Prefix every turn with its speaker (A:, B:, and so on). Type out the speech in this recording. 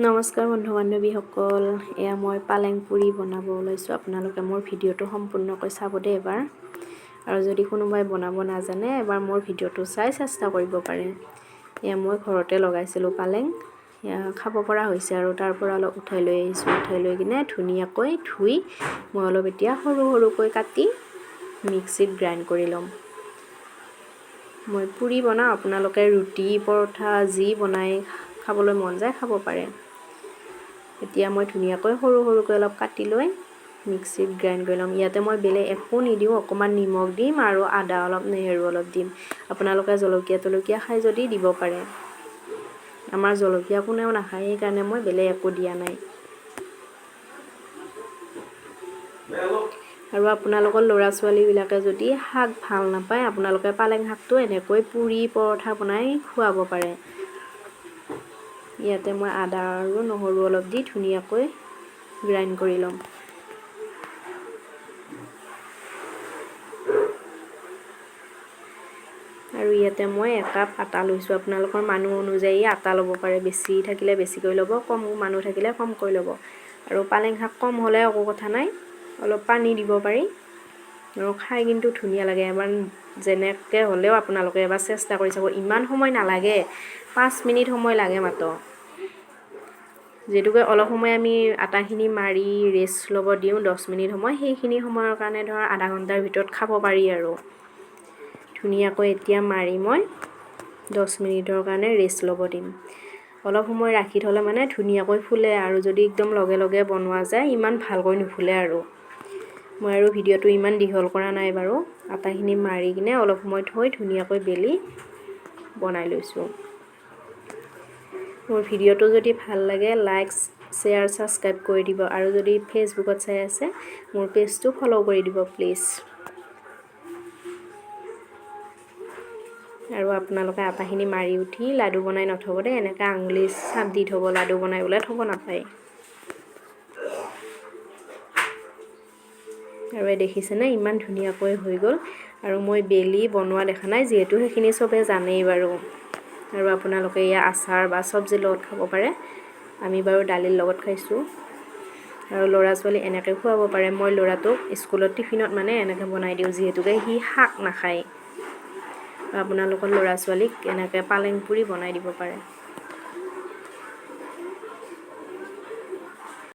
A: নমস্কাৰ বন্ধু বান্ধৱীসকল, এয়া মই পালেং পুৰি বনাব ওলাইছোঁ। আপোনালোকে মোৰ ভিডিঅ'টো সম্পূৰ্ণকৈ চাব দেই এবাৰ। আৰু যদি কোনোবাই বনাব নাজানে এবাৰ মোৰ ভিডিঅ'টো চাই চেষ্টা কৰিব পাৰে। এয়া মই ঘৰতে লগাইছিলোঁ পালেং, এয়া খাব পৰা হৈছে আৰু তাৰ পৰা অলপ উঠাই লৈ আহিছোঁ। উঠাই লৈ কিনে ধুনীয়াকৈ ধুই মই অলপ এতিয়া সৰু সৰুকৈ কাটি মিক্সিত গ্ৰাইণ্ড কৰি ল'ম। মই পুৰি বনাওঁ, আপোনালোকে ৰুটি পৰঠা যি বনাই খাবলৈ মন যায় খাব পাৰে। এতিয়া মই ধুনীয়াকৈ সৰু সৰুকৈ অলপ কাটি লৈ মিক্সিত গ্ৰাইণ্ড কৰি ল'ম। ইয়াতে মই বেলেগ একো নিদিওঁ, অকণমান নিমখ দিম আৰু আদা অলপ নেহেৰু অলপ দিম। আপোনালোকে জলকীয়া খাই যদি দিব পাৰে। আমাৰ জলকীয়া কোনেও নাখায়, সেইকাৰণে মই বেলেগ একো দিয়া নাই। আৰু আপোনালোকৰ ল'ৰা ছোৱালীবিলাকে যদি শাক ভাল নাপায়, আপোনালোকে পালেং শাকটো এনেকৈ পুৰি পৰঠা বনাই খুৱাব পাৰে। ইয়াতে মই আদা আৰু নহৰু অলপ দি ধুনীয়াকৈ গ্ৰাইণ্ড কৰি ল'ম। আৰু ইয়াতে মই 1 কাপ আটা লৈছোঁ। আপোনালোকৰ মানুহ অনুযায়ী আটা ল'ব পাৰে, বেছি থাকিলে বেছিকৈ ল'ব, কম মানুহ থাকিলে কমকৈ ল'ব। আৰু পালেং শাক কম হ'লে একো কথা নাই, অলপ পানী দিব পাৰি। আৰু খাই কিন্তু ধুনীয়া লাগে। এবাৰ যেনেকৈ হ'লেও আপোনালোকে এবাৰ চেষ্টা কৰি চাব। ইমান সময় নালাগে, 5 মিনিট সময় লাগে মাত্ৰ। যিহেতুকে অলপ সময় আমি আটাখিনি মাৰি ৰেষ্ট ল'ব দিওঁ 10 মিনিট সময়, সেইখিনি সময়ৰ কাৰণে ধৰ আধা ঘণ্টাৰ ভিতৰত খাব পাৰি আৰু। ধুনীয়াকৈ এতিয়া মাৰি মই 10 মিনিটৰ কাৰণে ৰেষ্ট ল'ব দিম। অলপ সময় ৰাখি থ'লে মানে ধুনীয়াকৈ ফুলে, আৰু যদি একদম লগে লগে বনোৱা যায় ইমান ভালকৈ নুফুলে আৰু। মই আৰু ভিডিঅ'টো ইমান দীঘল কৰা নাই বাৰু। আটাখিনি মাৰি কিনে অলপ সময় থৈ ধুনীয়াকৈ বেলি বনাই লৈছোঁ। মোৰ ভিডিঅ'টো যদি ভাল লাগে লাইক, শ্বেয়াৰ, ছাবস্ক্ৰাইব কৰি দিব। আৰু যদি ফেচবুকত চাই আছে মোৰ পেজটো ফ'ল' কৰি দিব প্লিজ। আৰু আপোনালোকে আটাখিনি মাৰি উঠি লাডু বনাই নথ'ব দেই, এনেকৈ আঙুলি চাপ দি থ'ব, লাডু বনাই বোলে থ'ব নাপায়। আৰু দেখিছেনে ইমান ধুনীয়াকৈ হৈ গ'ল। আৰু মই বেলি বনোৱা দেখা নাই, যিহেতু সেইখিনি চবে জানেই বাৰু। আৰু আপোনালোকে এয়া আচাৰ বা চব্জিৰ লগত খাব পাৰে। আমি বাৰু দালিৰ লগত খাইছোঁ। আৰু ল'ৰা ছোৱালী এনেকৈ খুৱাব পাৰে। মই ল'ৰাটোক স্কুলত টিফিনত মানে এনেকৈ বনাই দিওঁ, যিহেতুকে সি শাক নাখায়। আপোনালোকৰ ল'ৰা ছোৱালীক এনেকৈ পালেং পুৰি বনাই দিব পাৰে।